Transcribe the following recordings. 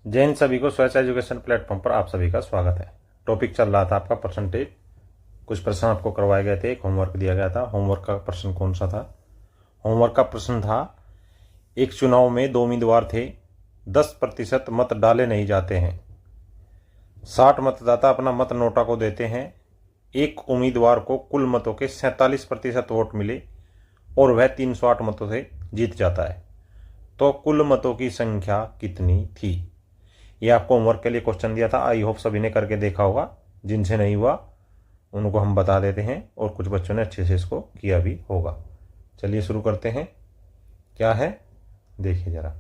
जय हिंद सभी को। स्वच्छ एजुकेशन प्लेटफॉर्म पर आप सभी का स्वागत है। टॉपिक चल रहा था आपका परसेंटेज। कुछ प्रश्न आपको करवाए गए थे, एक होमवर्क दिया गया था। होमवर्क का प्रश्न कौन सा था? होमवर्क का प्रश्न था, एक चुनाव में 2 उम्मीदवार थे, 10% मत डाले नहीं जाते हैं, 60 मतदाता अपना मत नोटा को देते हैं, एक उम्मीदवार को कुल मतों के 47% वोट मिले और वह 308 मतों से जीत जाता है, तो कुल मतों की संख्या कितनी थी? ये आपको होमवर्क के लिए क्वेश्चन दिया था। आई होप सभी ने करके देखा होगा। जिनसे नहीं हुआ उनको हम बता देते हैं, और कुछ बच्चों ने अच्छे से इसको किया भी होगा। चलिए शुरू करते हैं। क्या है देखिए, जरा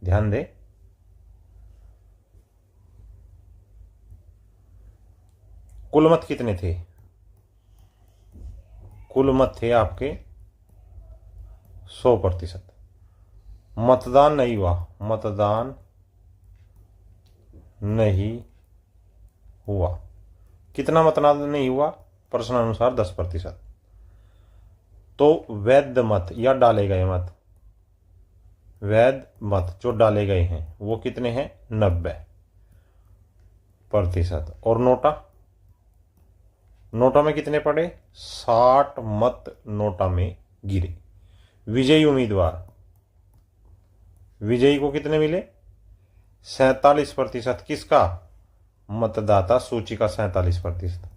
ध्यान दें। कुल मत कितने थे? कुल मत थे आपके 100%। मतदान नहीं हुआ, मतदान नहीं हुआ। कितना मतदान नहीं हुआ? प्रश्नानुसार 10%। तो वैध मत या डाले गए मत, वैध मत जो डाले गए हैं वो कितने हैं? 90%। और नोटा, नोटा में कितने पड़े? 60 मत नोटा में गिरे। विजयी उम्मीदवार, विजयी को कितने मिले? 47%। किसका? मतदाता सूची का 47%।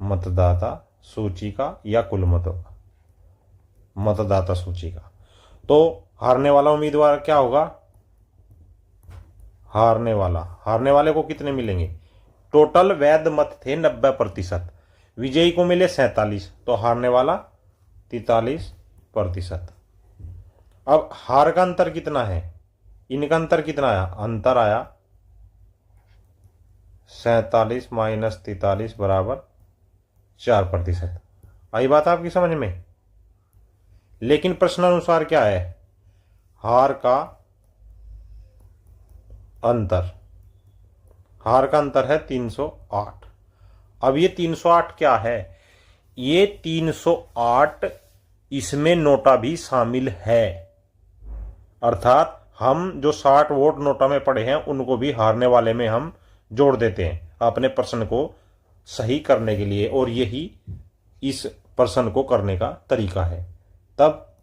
मतदाता सूची का या कुल मतों का? मतदाता सूची का। तो हारने वाला उम्मीदवार क्या होगा? हारने वाले को कितने मिलेंगे? टोटल वैध मत थे 90%, विजयी को मिले 47, तो हारने वाला 43%। अब हार का अंतर कितना है? इनका अंतर कितना आया? अंतर आया 47 माइनस 43 बराबर 4%। आई बात आपकी समझ में? लेकिन प्रश्नानुसार क्या है? हार का अंतर, हार का अंतर है 308। अब ये 308 क्या है? ये 308 इसमें नोटा भी शामिल है, अर्थात हम जो 60 वोट नोटा में पड़े हैं उनको भी हारने वाले में हम जोड़ देते हैं अपने प्रश्न को सही करने के लिए, और यही इस प्रश्न को करने का तरीका है। तब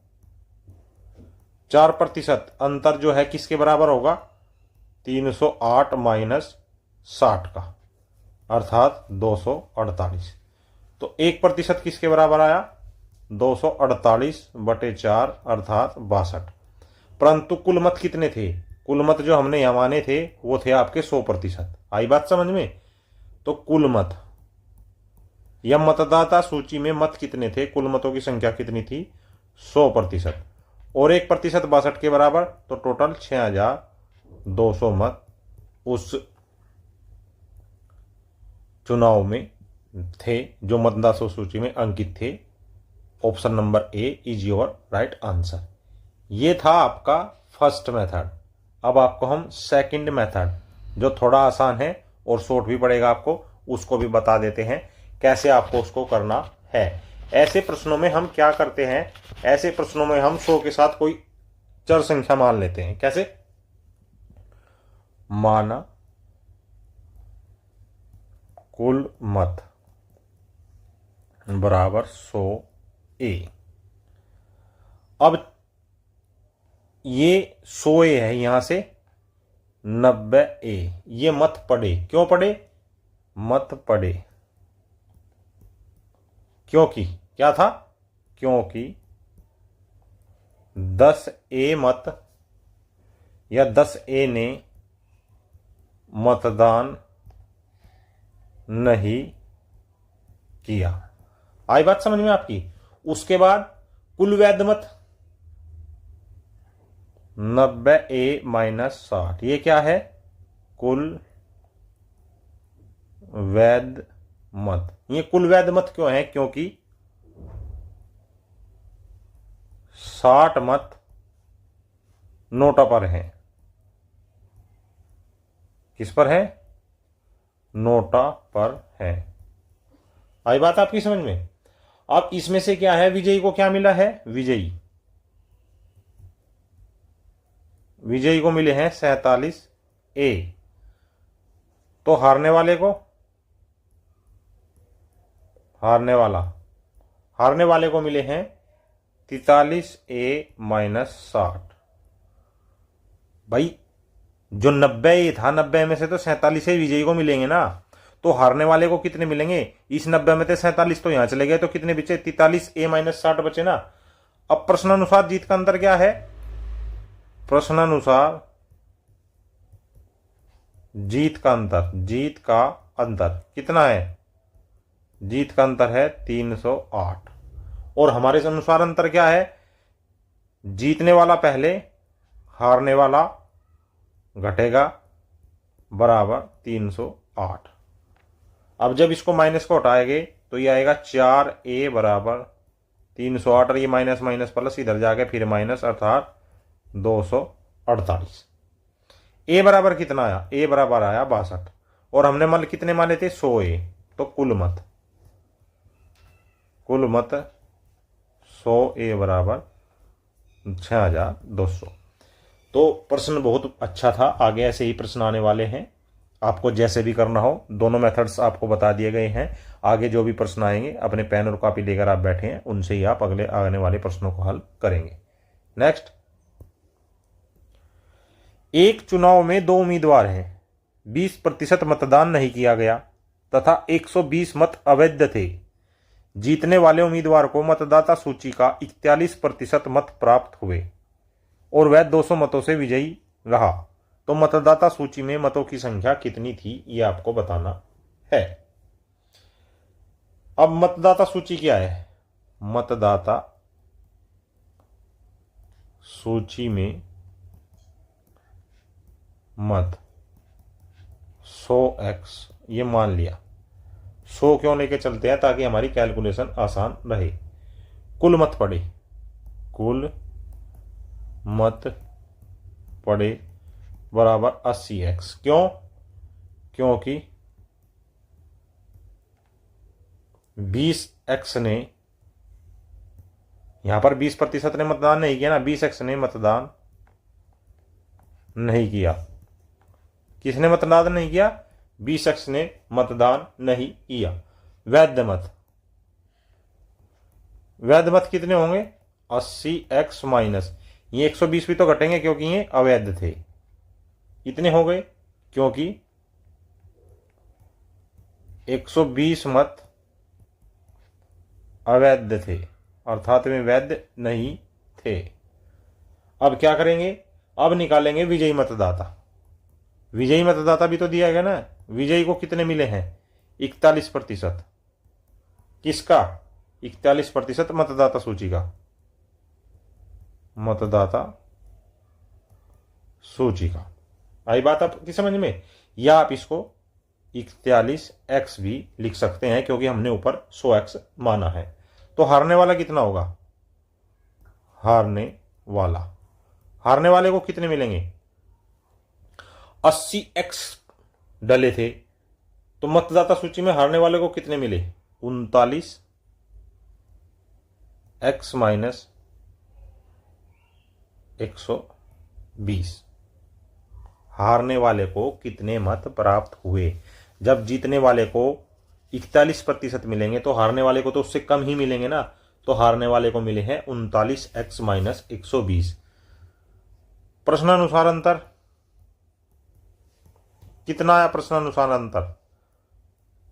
4% अंतर जो है किसके बराबर होगा? 308 माइनस 60 का, अर्थात 248। तो 1% किसके बराबर आया? 248/4 अर्थात 62। परंतु कुल मत कितने थे? कुल मत जो हमने यहां माने थे वो थे आपके 100%। आई बात समझ में? तो कुल मत या मतदाता सूची में मत कितने थे? कुल मतों की संख्या कितनी थी? 100%। और 1% 62 के बराबर, तो टोटल 6200 मत उस चुनाव में थे जो मतदाता सूची में अंकित थे। Option number A is your right answer. ये था आपका फर्स्ट मेथड। अब आपको हम सेकंड मेथड, जो थोड़ा आसान है और शॉर्ट भी पड़ेगा आपको, उसको भी बता देते हैं कैसे आपको उसको करना है। ऐसे प्रश्नों में हम क्या करते हैं? ऐसे प्रश्नों में हम 100 के साथ कोई चर संख्या मान लेते हैं। कैसे? माना कुल मत बराबर 100A। अब ये 100A है, यहां से 90A। ये मत पड़े, क्यों पड़े? मत पड़े क्योंकि क्या था? क्योंकि 10A मत या 10A ने मतदान नहीं किया। आई बात समझ में आपकी? उसके बाद कुल वैध मत 90A माइनस 60, ये क्या है? कुल वैध मत। ये कुल वैध मत क्यों है? क्योंकि 60 मत नोटा पर हैं। किस पर है? नोटा पर है। आई बात आपकी समझ में? अब इसमें से क्या है? विजयी को क्या मिला है? विजयी को मिले हैं 47 ए, तो हारने वाले को मिले हैं 43A माइनस 60। भाई जो 90 था, 90 में से तो 47 विजयी को मिलेंगे ना, तो हारने वाले को कितने मिलेंगे? इस 90 में से 47 तो यहां चले गए, तो कितने बचे? 43A माइनस 60 बचे ना। अब प्रश्नानुसार जीत का अंतर क्या है? प्रश्नानुसार जीत का अंतर कितना है? जीत का अंतर है 308। और हमारे अनुसार अंतर क्या है? जीतने वाला पहले, हारने वाला घटेगा, बराबर 308। अब जब इसको माइनस को हटाएंगे तो ये आएगा 4A बराबर 308, और ये माइनस माइनस प्लस इधर जाके फिर माइनस, अर्थात 248। ए बराबर कितना आया? ए बराबर आया 62, और हमने मान कितने माने थे? 100A। तो कुल मत 100A बराबर 6200। तो प्रश्न बहुत अच्छा था। आगे ऐसे ही प्रश्न आने वाले हैं, आपको जैसे भी करना हो, दोनों मेथड्स आपको बता दिए गए हैं। आगे जो भी प्रश्न आएंगे अपने पेन और कॉपी लेकर आप बैठे हैं, उनसे ही आप अगले आने वाले प्रश्नों को हल करेंगे। नेक्स्ट, एक चुनाव में 2 उम्मीदवार हैं, 20% मतदान नहीं किया गया तथा 120 मत अवैध थे। जीतने वाले उम्मीदवार को मतदाता सूची का 41% मत प्राप्त हुए और वह 200 मतों से विजयी रहा। तो मतदाता सूची में मतों की संख्या कितनी थी, यह आपको बताना है। अब मतदाता सूची क्या है? मतदाता सूची में मत 100x, ये मान लिया। 100 क्यों लेके चलते हैं? ताकि हमारी कैलकुलेशन आसान रहे। कुल मत पड़े बराबर 80x। क्यों? क्योंकि 20x ने, यहां पर 20% ने मतदान नहीं किया ना, 20x ने मतदान नहीं किया। किसने मतदान नहीं किया? 20x ने मतदान नहीं किया। वैध मत कितने होंगे? 80x माइनस, ये 120 भी तो घटेंगे क्योंकि ये अवैध थे। इतने हो गए क्योंकि 120 मत अवैध थे, अर्थात वे वैध नहीं थे। अब क्या करेंगे? अब निकालेंगे विजयी मतदाता। विजयी मतदाता भी तो दिया गया ना। विजयी को कितने मिले हैं? 41%। किसका? 41% मतदाता सूची का। आई बात आपकी समझ में? या आप इसको 41x भी लिख सकते हैं, क्योंकि हमने ऊपर 100x माना है। तो हारने वाला कितना होगा? हारने वाले को कितने मिलेंगे? 80x डले थे, तो मतदाता सूची में हारने वाले को कितने मिले? 39x minus 120। हारने वाले को कितने मत प्राप्त हुए? जब जीतने वाले को 41% मिलेंगे तो हारने वाले को तो उससे कम ही मिलेंगे ना। तो हारने वाले को मिले हैं 39x माइनस 120। प्रश्नानुसार अंतर कितना आया?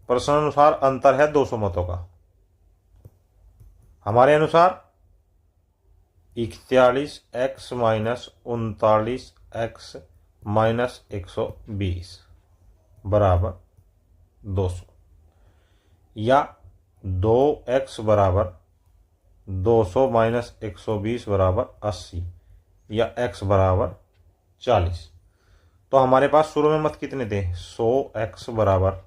प्रश्नानुसार अंतर है 200 मतों का। हमारे अनुसार 41x माइनस 39x माइनस 120 बराबर 200, या 2x बराबर 200 माइनस 120 बराबर 80, या x बराबर 40। तो हमारे पास शुरू में मत कितने थे? 100x बराबर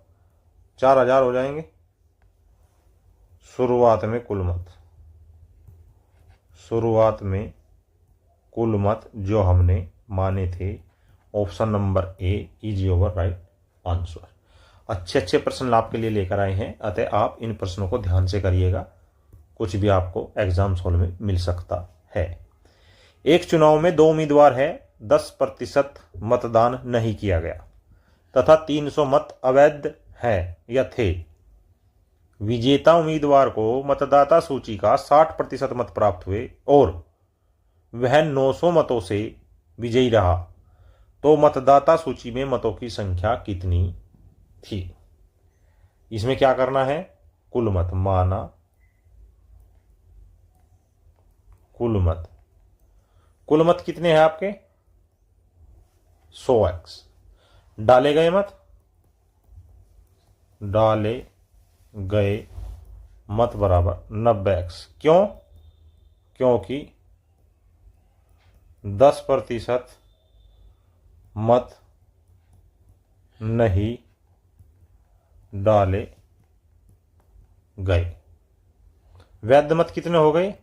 4000 हो जाएंगे। शुरुआत में कुल मत जो हमने माने थे, option number A is your right answer. अच्छे प्रश्न आपके लिए लेकर आए हैं, अतः आप इन प्रश्नों को ध्यान से करिएगा, कुछ भी आपको एग्जाम हॉल में मिल सकता है। एक चुनाव में 2 उम्मीदवार है, 10% मतदान नहीं किया गया तथा 300 मत अवैध हैं या थे। विजेता उम्मीदवार को मतदाता सूची का 60% मत प्राप्त हुए और वह 900 मतों से विजयी रहा, तो मतदाता सूची में मतों की संख्या कितनी थी। इसमें क्या करना है, कुल मत माना, कुल मत कितने हैं आपके 100x। डाले गए मत बराबर 90x। क्यों? क्योंकि 10% मत नहीं डाले गए। वैध मत कितने हो गए?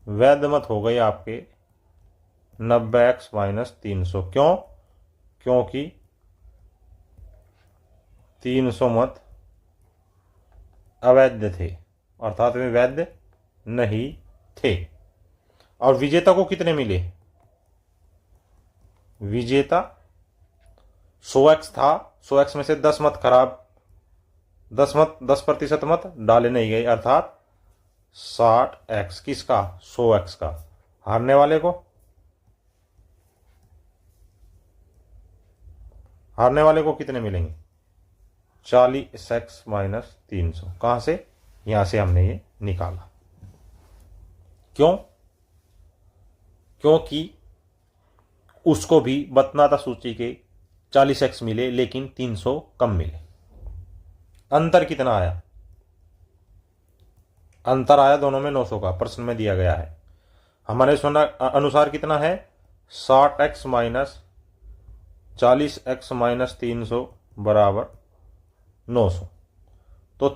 वैध मत हो गए आपके 90x माइनस 300। क्यों? क्योंकि 300 मत अवैध थे, अर्थात वे वैध नहीं थे। और विजेता को कितने मिले? विजेता 100x था, 100x में से 10 मत खराब, 10% मत डाले नहीं गए, अर्थात 60x। किसका? 100x का। हारने वाले को कितने मिलेंगे? 40x minus 300। कहां से? यहां से हमने ये निकाला। क्यों? क्योंकि उसको भी मतदाता सूची के 40x मिले लेकिन 300 कम मिले। अंतर कितना आया? अंतर आया दोनों में 900 का, प्रश्न में दिया गया है। हमारे अनुसार कितना है? 60x माइनस 40x माइनस 300 बराबर 900। तो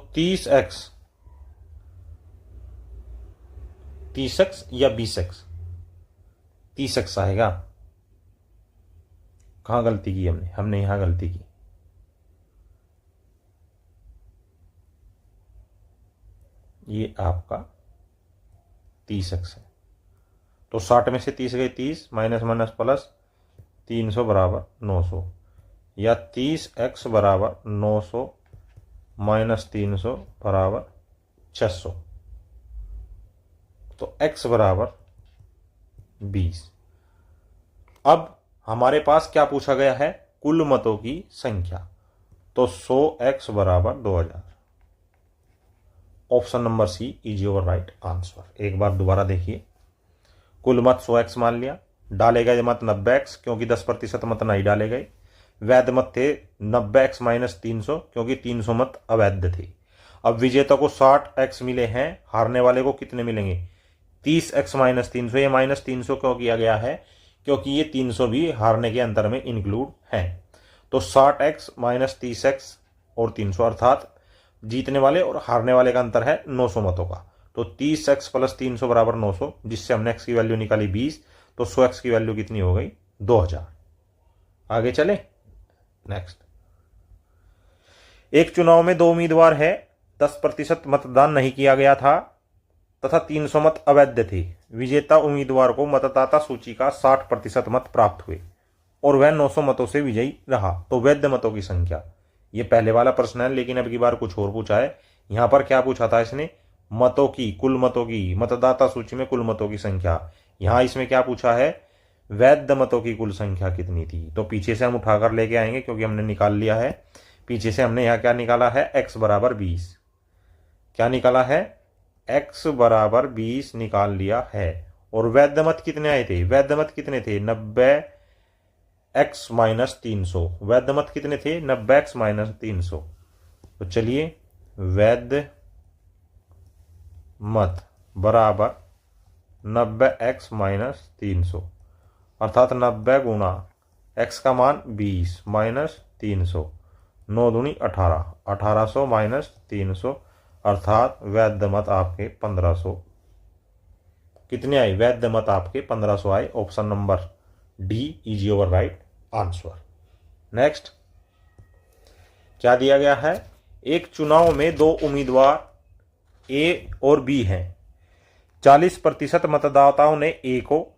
30x या 20x? 30x आएगा। कहां गलती की हमने यहां गलती की। ये आपका 30x है। तो 60 में से 30 गए 30, माइनस माइनस प्लस 300 बराबर 900, या 30x बराबर 900 माइनस 300 बराबर 600। तो x बराबर 20। अब हमारे पास क्या पूछा गया है? कुल मतों की संख्या। तो 100x बराबर 2000। Option number C is your right answer. एक बार दोबारा देखिए, कुल मत 100x मान लिया, डाले गए मत 90x क्योंकि 10% मत नहीं डाले गए। वैध मत थे 90x माइनस 300 क्योंकि 300 मत अवैध थे। अब विजेता को 60x मिले हैं, हारने वाले को कितने मिलेंगे? 30x minus 300। ये माइनस 300 क्यों किया गया है? क्योंकि ये 300 भी हारने के अंतर में इंक्लूड है। तो 60x माइनस 30x और 300, अर्थात जीतने वाले और हारने वाले का अंतर है 900 मतों का। तो 30x प्लस 300 बराबर 900, जिससे हमने x की वैल्यू निकाली 20। तो 100x की वैल्यू कितनी हो गई? 2000। आगे चले नेक्स्ट। एक चुनाव में 2 उम्मीदवार है, 10% मतदान नहीं किया गया था तथा 300 मत अवैध थे। विजेता उम्मीदवार को मतदाता सूची का 60% मत प्राप्त हुए और वह 900 मतों से विजयी रहा, तो वैध मतों की संख्या। ये पहले वाला प्रश्न है, लेकिन अब की बार कुछ और पूछा है। यहां पर क्या पूछा था इसने? मतों की, कुल मतों की, मतदाता सूची में कुल मतों की संख्या। यहां इसमें क्या पूछा है? वैध मतों की कुल संख्या कितनी थी। तो पीछे से हम उठाकर लेके आएंगे क्योंकि हमने निकाल लिया है। पीछे से हमने यहां क्या निकाला है? x बराबर 20। क्या निकाला है? x बराबर 20 निकाल लिया है। और वैध मत कितने आए थे? वैध मत कितने थे? 90x minus 300। वैध मत कितने थे? 90x minus 300। तो चलिए, वैध मत बराबर 90x माइनस 300, अर्थात 90 गुणा x का मान 20 माइनस 300, 9 दूनी 18, 1800 माइनस 300, अर्थात वैध मत आपके 1500। कितने आए? वैध मत आपके 1500 आए। Option number D is your right answer. Next क्या दिया गया है? एक चुनाव में 2 उम्मीदवार ए और बी हैं। 40% मतदाताओं ने ए को,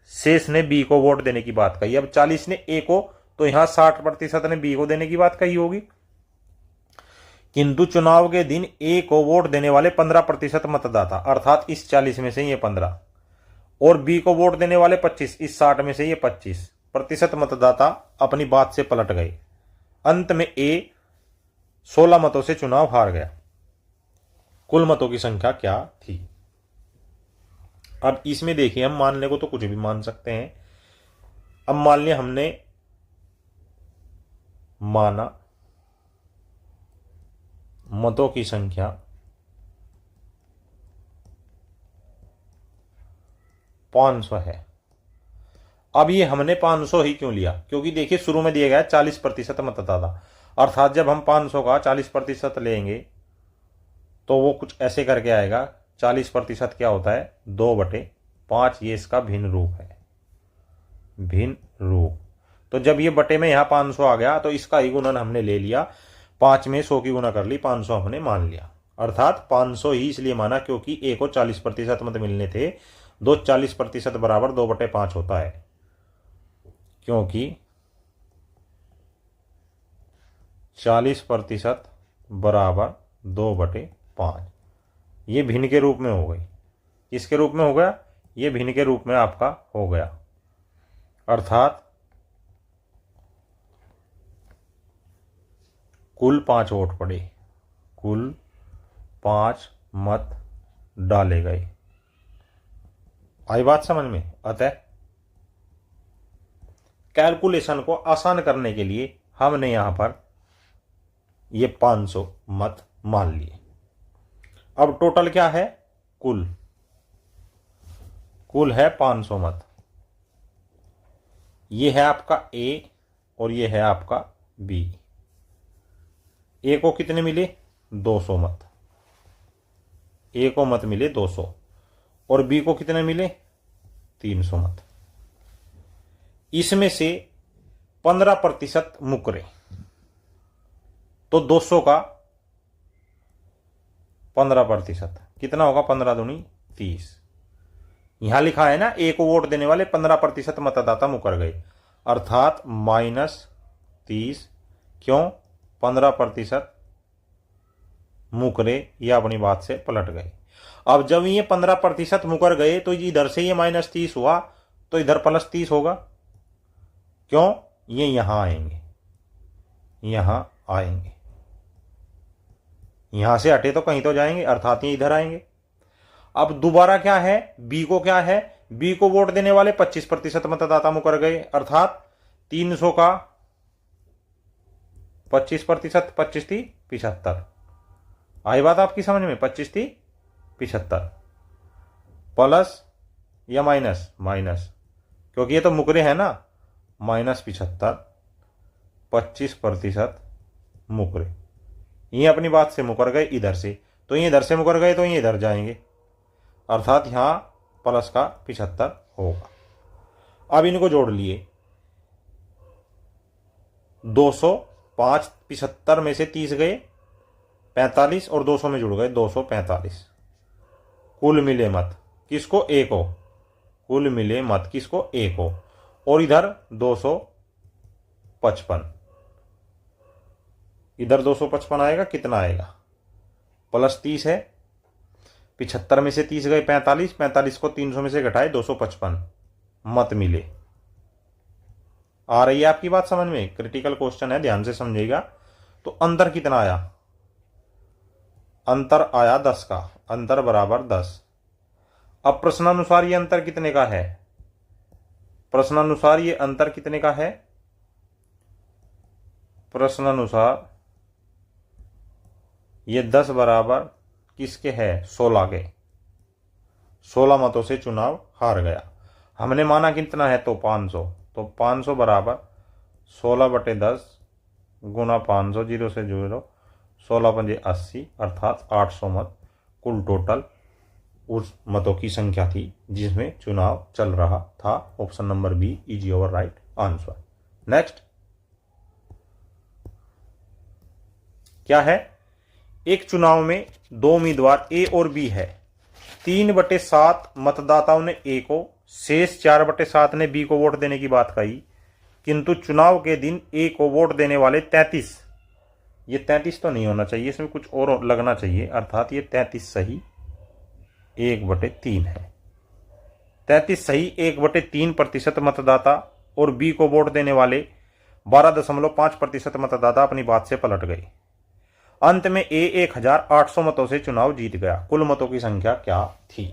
शेष ने बी को वोट देने की बात कही। अब 40 ने ए को, तो यहां 60% ने बी को देने की बात कही होगी। किंतु चुनाव के दिन ए को वोट देने वाले 15% मतदाता, अर्थात इस 40 में से ये 15, और बी को वोट देने वाले 25, इस 60 में से ये 25% मतदाता अपनी बात से पलट गए। अंत में ए 16 मतों से चुनाव हार गया। कुल मतों की संख्या क्या थी? अब इसमें देखिए, हम मानने को तो कुछ भी मान सकते हैं। अब मान लिया हमने माना मतों की संख्या 500 है। अब ये हमने 500 ही क्यों लिया? क्योंकि देखिए शुरू में दिया गया 40% मतदाता, अर्थात जब हम 500 का 40% लेंगे तो वो कुछ ऐसे करके आएगा। 40% क्या होता है? 2/5। ये इसका भिन्न रूप है, भिन्न रूप। तो जब ये बटे में यहाँ 500 आ गया तो इसका ही गुणन हमने ले लिया, 5 में 100 की गुना कर ली, 500 हमने मान लिया। अर्थात 500 ही इसलिए माना क्योंकि ए को 40% मत मिलने थे। 40% बराबर 2/5 होता है, क्योंकि 40% बराबर 2/5। ये भिन्न के रूप में हो गई। किसके रूप में हो गया? ये भिन्न के रूप में आपका हो गया। अर्थात कुल 5 वोट पड़े, कुल 5 मत डाले गए। आई बात समझ में? अतः कैलकुलेशन को आसान करने के लिए हमने यहां पर ये 500 मत मान लिए। अब टोटल क्या है? कुल है 500 मत। ये है आपका ए और ये है आपका बी। ए को कितने मिले? 200 मत। ए को मत मिले 200, और बी को कितने मिले? 300 मत। इसमें से 15% मुकरे, तो 200 का 15% कितना होगा? 15 दूनी 30। यहां लिखा है ना, ए को वोट देने वाले 15% मतदाता मुकर गए, अर्थात -30। क्यों? 15% मुकरे, ये अपनी बात से पलट गए। अब जब ये 15% मुकर गए तो इधर से ये -30 हुआ, तो इधर +30 होगा। क्यों? ये यहां आएंगे, यहां आएंगे। यहां से हटे तो कहीं तो जाएंगे, अर्थात ये इधर आएंगे। अब दोबारा क्या है? बी को क्या है? बी को वोट देने वाले 25% मतदाता मुकर गए, अर्थात 300 का 25%, 25 थी 75। आई बात आपकी समझ में? 25 थी 75, प्लस या माइनस? माइनस, क्योंकि ये तो मुकरे है ना। -75, 25% मुकरे। ये अपनी बात से मुकर गए इधर से, तो ये इधर से मुकर गए तो ये इधर जाएंगे, अर्थात यहां प्लस का 75 होगा। अब इनको जोड़ लिए, 205, 75 में से 30 गए 45, और 200 में जुड़ गए 245। कुल मिले मत किसको? ए को। कुल मिले मत किसको? ए को। और इधर 255, इधर 255 आएगा। कितना आएगा? +30 है। 75 में से 30 गए 45, 45 को 300 में से घटाए 255 मत मिले। आ रही है आपकी बात समझ में? क्रिटिकल क्वेश्चन है, ध्यान से समझिएगा। तो अंतर कितना आया? अंतर आया 10 का। अंतर बराबर 10। अब प्रश्नानुसार ये अंतर कितने का है? प्रश्नानुसार ये अंतर कितने का है? प्रश्नानुसार ये 10 बराबर किसके है? 16 के। 16 मतों से चुनाव हार गया। हमने माना कितना है? तो 500। तो 500 बराबर 16/10 गुना 500, 0 से 0, 16 पंजे 80, अर्थात 800 मत कुल टोटल उस मतों की संख्या थी जिसमें चुनाव चल रहा था। Option number B is your right answer. Next क्या है? एक चुनाव में 2 उम्मीदवार ए और बी है। 3/7 मतदाताओं ने ए को शेष 4/7 ने बी को वोट देने की बात कही, किंतु चुनाव के दिन ए को वोट देने वाले 33, ये 33 तो नहीं होना चाहिए, इसमें कुछ और लगना चाहिए, अर्थात ये 33 सही 1/3 है। 33 सही 1/3% मतदाता और बी को वोट देने वाले 12.5% मतदाता अपनी बात से पलट गए। अंत में ए 1800 मतों से चुनाव जीत गया। कुल मतों की संख्या क्या थी?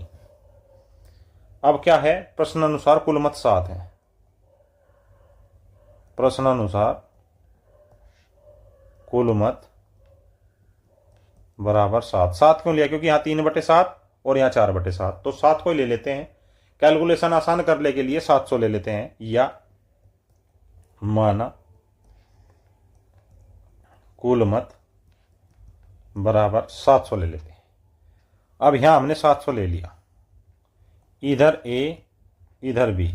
अब क्या है, प्रश्नानुसार कुल मत 7 है। प्रश्नानुसार कुल मत बराबर 7। 7 क्यों लिया? क्योंकि यहां 3/7 और यहां 4/7, तो 7 को ले लेते हैं। कैलकुलेशन आसान करने के लिए 700 ले लेते हैं, या माना कुल मत बराबर 700 ले लेते हैं। अब यहां हमने 700 ले लिया, इधर ए इधर बी,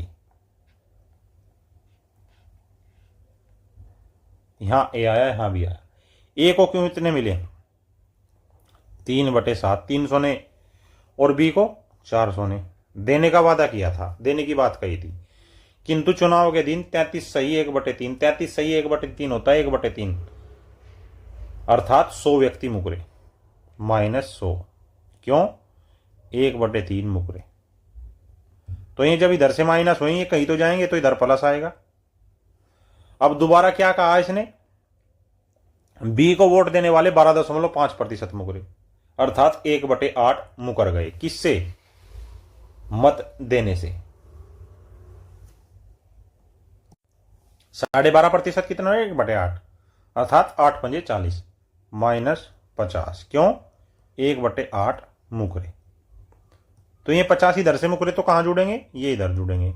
यहां ए आया यहां भी आया। ए को क्यों इतने मिले? 3/7, 300 ने, और बी को 400 ने। देने का वादा किया था, देने की बात कही थी, किंतु चुनाव के दिन 33 सही 1/3, 33 सही 1/3 होता है 1/3, अर्थात 100 व्यक्ति मुकरे, -100। क्यों? 1/3 मुकरे। तो ये जब इधर से माइनस होंगे कहीं तो जाएंगे, तो इधर प्लस आएगा। अब दोबारा क्या कहा इसने? बी को वोट देने वाले 12.5% मुकरे, अर्थात 1/8 मुकर गए। किससे? मत देने से। 12.5% कितना है? 1/8, अर्थात 8 पंजे 40, -50। क्यों? 1/8 मुकरे। तो ये 50 इधर से मुकरे, तो कहां जुड़ेंगे? ये इधर जुड़ेंगे।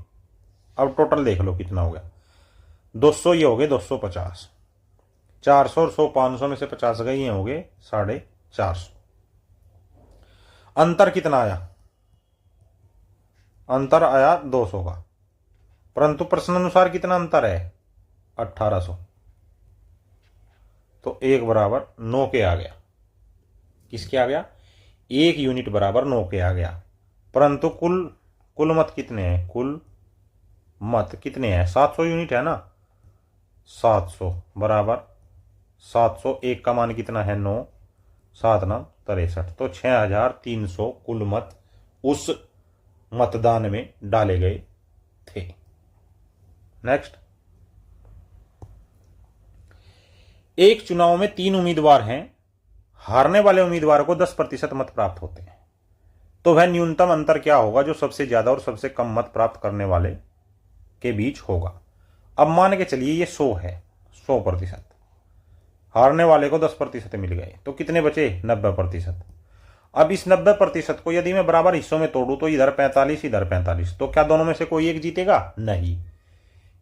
अब टोटल देख लो कितना हो गया, 200 ये हो गए 250, 400 और 100 500 में से 50 गए, ये हो गए 450। अंतर कितना आया? अंतर आया 200 का, परंतु प्रश्नानुसार कितना अंतर है? 1800। तो 1 बराबर 9 के आ गया। किसके आ गया? 1 यूनिट बराबर 9 के आ गया। परंतु कुल मत कितने हैं? कुल मत कितने हैं? 700 यूनिट है ना। 700 बराबर 700, 1 का मान कितना है? 9, 7 9 63, तो 6300 कुल मत उस मतदान में डाले गए थे। नेक्स्ट, एक चुनाव में 3 उम्मीदवार हैं, हारने वाले उम्मीदवार को 10% मत प्राप्त होते हैं, तो वह न्यूनतम अंतर क्या होगा जो सबसे ज्यादा और सबसे कम मत प्राप्त करने वाले के बीच होगा? अब मान के चलिए ये 100 है, 100%, हारने वाले को 10% मिल गए, तो कितने बचे? 90%। अब इस 90% को यदि मैं बराबर हिस्सों में तोड़ू, तो इधर 45 इधर 45, तो क्या दोनों में से कोई एक जीतेगा? नहीं।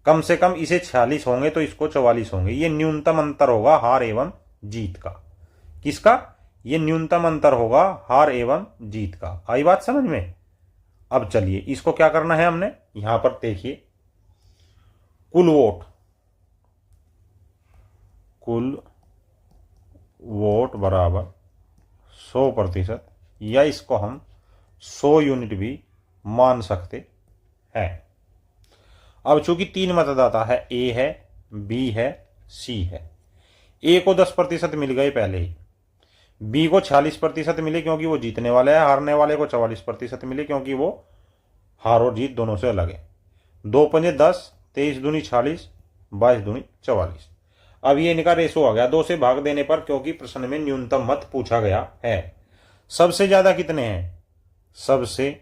कम से कम इसे 46 होंगे तो इसको 44 होंगे। ये न्यूनतम अंतर होगा हार एवं जीत का। किसका? ये न्यूनतम अंतर होगा हार एवं जीत का। आई बात समझ में? अब चलिए इसको क्या करना है हमने, यहां पर देखिए, कुल वोट बराबर 100%, या इसको हम 100 यूनिट भी मान सकते हैं। अब चूंकि 3 मतदाता है, ए है, बी है, सी है। ए को 10% मिल गए पहले ही, बी को 46% मिले क्योंकि वो जीतने वाला है, हारने वाले को 44% मिले क्योंकि वो हार और जीत दोनों से अलग है। 2 पंजे 10, 23 दूनी 40, 22 दूनी 44। अब ये इनका रेशो आ गया 2 से भाग देने पर, क्योंकि प्रश्न में न्यूनतम मत पूछा गया है। सबसे ज्यादा कितने हैं? सबसे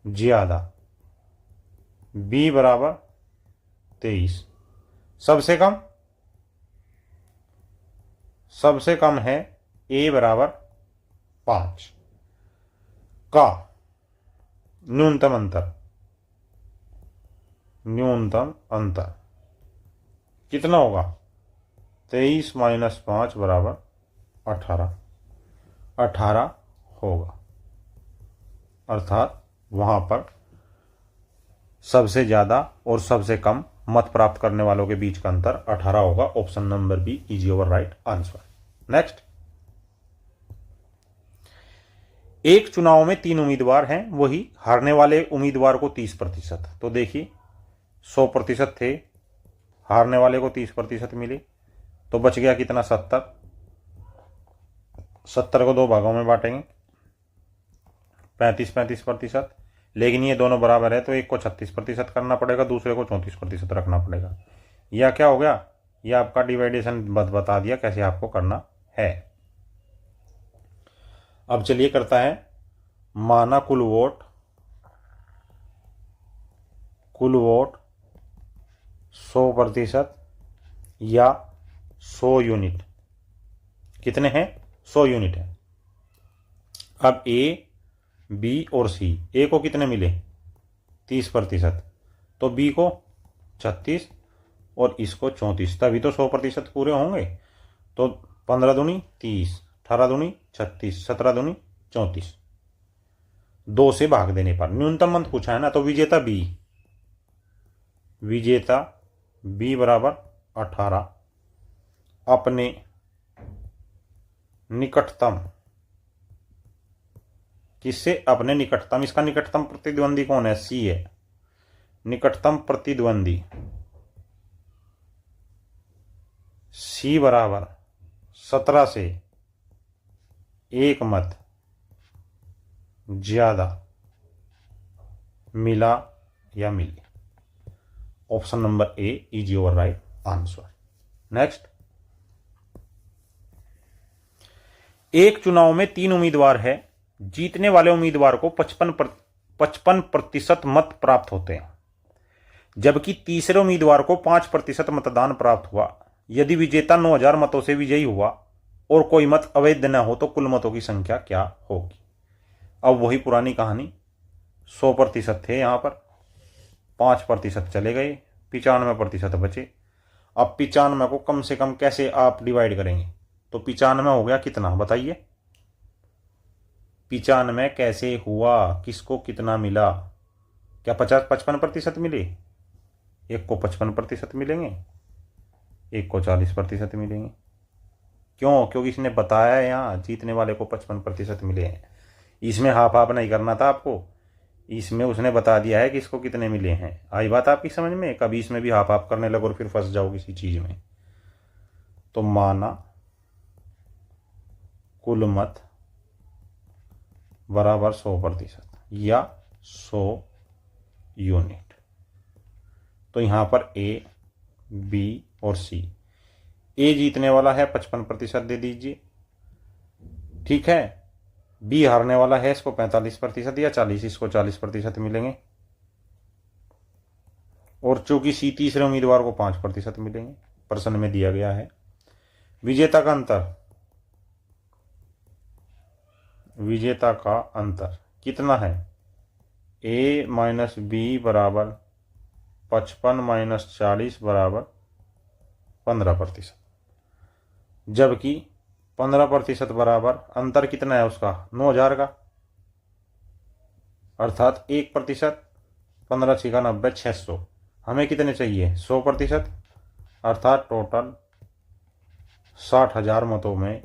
ज्यादा बी बराबर 23, सबसे कम है ए बराबर 5 का न्यूनतम अंतर कितना होगा? 23 - 5 बराबर 18 होगा, अर्थात वहां पर सबसे ज्यादा और सबसे कम मत प्राप्त करने वालों के बीच का अंतर 18 होगा। Option number B is your right answer. Next, एक चुनाव में 3 उम्मीदवार हैं, वही हारने वाले उम्मीदवार को 30%। तो देखिए 100% थे, हारने वाले को 30% मिले, तो बच गया कितना 70। 70 को 2 भागों में बांटेंगे, 35-35%। लेकिन ये दोनों बराबर है तो एक को 36% करना पड़ेगा, दूसरे को 34% रखना पड़ेगा। यह क्या हो गया, यह आपका डिवाइडेशन बता दिया कैसे आपको करना है। अब चलिए करता है, माना कुल वोट 100% या 100 यूनिट। कितने हैं, 100 यूनिट है। अब ए, बी और सी, ए को कितने मिले 30%, तो बी को 36 और इसको 34, तभी तो 100% पूरे होंगे। तो 15 दूनी 30, 18 दूनी 36, 17 दूनी 34। 2 से भाग देने पर न्यूनतम अंत पूछा है ना, तो विजेता बी बराबर 18 अपने निकटतम, किससे, अपने निकटतम, इसका निकटतम प्रतिद्वंदी कौन है, सी है। निकटतम प्रतिद्वंदी सी बराबर 17 से 1 मत ज्यादा मिला या मिली। Option number A is your right answer. Next, एक चुनाव में 3 उम्मीदवार है, जीतने वाले उम्मीदवार को 55% मत प्राप्त होते हैं, जबकि तीसरे उम्मीदवार को 5% मतदान प्राप्त हुआ। यदि विजेता 9000 मतों से विजयी हुआ और कोई मत अवैध न हो तो कुल मतों की संख्या क्या होगी। अब वही पुरानी कहानी, 100% थे, यहां पर 5% चले गए, 95% बचे। अब 95 को कम से कम कैसे आप डिवाइड करेंगे, तो 95 हो गया कितना बताइए, 95 कैसे हुआ, किसको कितना मिला, क्या 55% मिले, एक को 55% मिलेंगे, एक को 40% मिलेंगे। क्यों, क्योंकि इसने बताया यहाँ जीतने वाले को 55% मिले हैं। इसमें हाफ हाफ नहीं करना था आपको, इसमें उसने बता दिया है कि इसको कितने मिले हैं। आई बात आपकी समझ में, कभी इसमें भी हाफ हाफ करने लगो और फिर फंस जाओ किसी चीज में। तो माना कुल मत बराबर 100% या 100 यूनिट। तो यहां पर ए, बी और सी, ए जीतने वाला है 55% दे दीजिए, ठीक है। बी हारने वाला है, इसको 45% या 40, इसको 40% मिलेंगे। और चूंकि सी तीसरे उम्मीदवार को 5% मिलेंगे, प्रश्न में दिया गया है। विजेता का अंतर कितना है, ए माइनस बी बराबर 55 माइनस 40 बराबर 15%, जबकि 15% बराबर अंतर कितना है उसका 9000 का, अर्थात 1%, 15 छिका 90, 600। हमें कितने चाहिए 100%, अर्थात टोटल 60,000 मतों में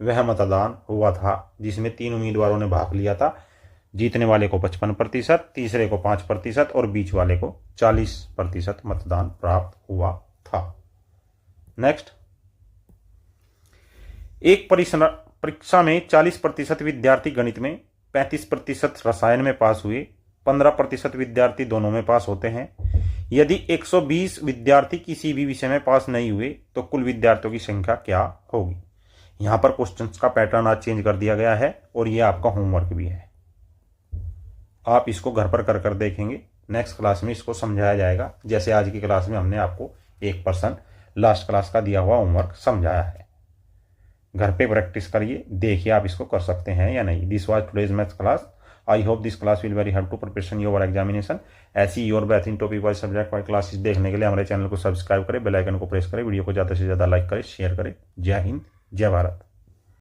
वह मतदान हुआ था जिसमें 3 उम्मीदवारों ने भाग लिया था। जीतने वाले को 55%, तीसरे को 5% और बीच वाले को 40% मतदान प्राप्त हुआ था। नेक्स्ट, एक परीक्षा में 40% विद्यार्थी गणित में, 35% रसायन में पास हुए, 15% विद्यार्थी दोनों में पास होते हैं। यदि 120 विद्यार्थी किसी भी विषय में पास नहीं हुए तो कुल विद्यार्थियों की संख्या क्या होगी। यहां पर क्वेश्चंस का पैटर्न आज चेंज कर दिया गया है और ये आपका होमवर्क भी है। आप इसको घर पर कर देखेंगे, नेक्स्ट क्लास में इसको समझाया जाएगा। जैसे आज की क्लास में हमने आपको 1% लास्ट क्लास का दिया हुआ होमवर्क समझाया है। घर पे प्रैक्टिस करिए, देखिए आप इसको कर सकते हैं या नहीं। This was today's maths class. I hope this class will very help to preparation your examination. ऐसी योर बैथ इन topic wise subject wise classes देखने के लिए हमारे चैनल को सब्सक्राइब करें, बेल आइकन को प्रेस करें, वीडियो को ज़्यादा से ज़्यादा लाइक करें, शेयर करें। जय हिंद, जय भारत।